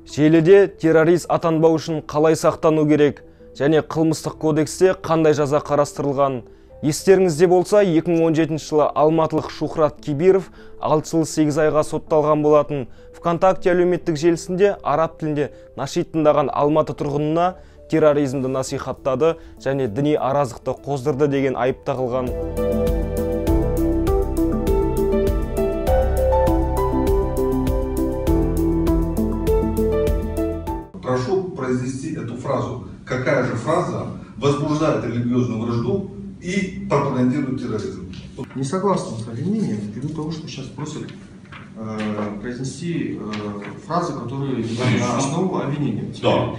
Желіде террорист атанбау үшін қалай сақтану керек және қылмыстық кодексте қандай жаза қарастырылған? Естеріңізде болса, 2017 жылы алматылық Шухрат Кибиров 6 жыл 8 айға сотталған болатын. ВКонтакте әлеуметтік желісінде араб тілінде нашид тыңдаған Алматы тұрғынына терроризмді насихаттады және діни араздықты қоздырды деген айып тағылған. Прошу произнести эту фразу. Какая же фраза возбуждает религиозную вражду и пропагандирует терроризм? Не согласен с обвинением, ввиду того, что сейчас просят произнести фразы, которые на основу обвинения. Да.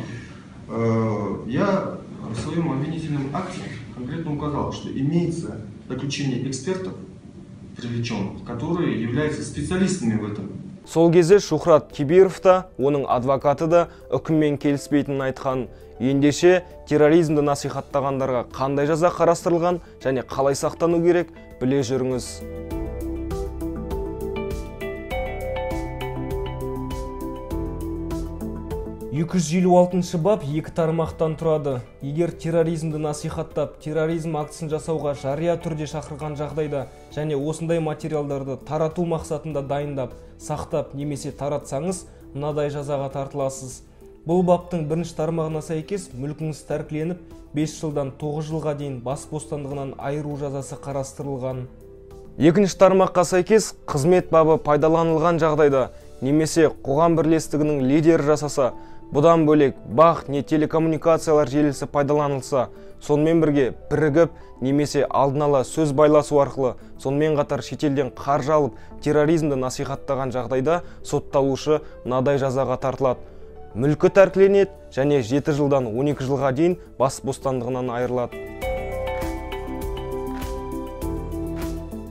Я в своем обвинительном акте конкретно указал, что имеется заключение экспертов, привлеченных, которые являются специалистами в этом. Сол кезде Шухрат Кибиров та, оның адвокаты да үкіммен келіспейтінін айтқан. Ендеше терроризмді насихаттағандарға қандай жаза қарастырылған және қалай сақтану керек, біле жүріңіз. 256 бап 2 тармақтан тұрады. Егер терроризмді насихаттап, терроризм актісін жасауға жария түрде шақырған жағдайда және осындай материалдарды тарату мақсатында дайындап, сақтап немесе таратсаңыз, мынадай жазаға тартыласыз. Бұл баптың бірінші тармағына сәйкес мүлкіңіз тәркіленіп, 5 жылдан 9 жылға дейін бас бостандығынан айыру жазасы қарастырылған. Екінші тармаққа сәйкес қызмет бабы пайдаланылған жағдайда немесе қоғам бірлестігінің лидері жасаса, бұдан бөлек бақ не телекоммуникациялар желісі пайдаланылса, сонымен бірге бірігіп немесе алдын ала сөз байласу арқылы, сонымен қатар шетелден қаржы алып терроризмді насихаттаған жағдайда сотталушы мынадай жазаға тартылады. Мүлкі тәркіленеді және 7 жылдан 12 жылға дейін бас бостандығынан айырылады.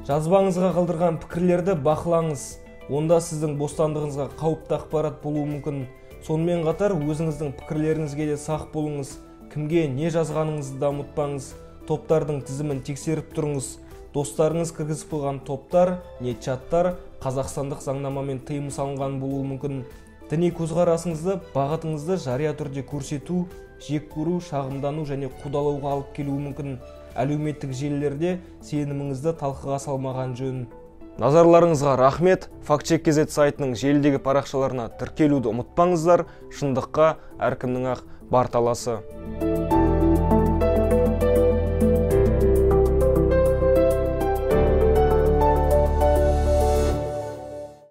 Жазбаңызға қалдырған пікірлерді бақылаңыз. Онда сіздің бостандығыңызға қауіпті ақпарат болуы мүмкін. Сонымен қатар өзіңіздің пікірлеріңізге де сақ болыңыз. Кімге не жазғаныңызды да ұмытпаңыз. Топтардың тізімін тексеріп тұрыңыз. Достарыңыз кіргізіп қойған топтар, не чаттар қазақстандық заңнамамен тыйым салынған болуы мүмкін. Діни көзқарасыңызды, бағытыңызды жария түрде көрсету, жек көру, шағымдану және қудалауға алып келуі мүмкін. Әлеуметтік желілерде сеніміңізді талқыға салмаған жөн. Назарларыңызға рахмет. Фактчек.kz сайтының желідегі парақшаларына тіркелуді ұмытпаңыздар. Шындыққа әркімнің ақ бар таласы.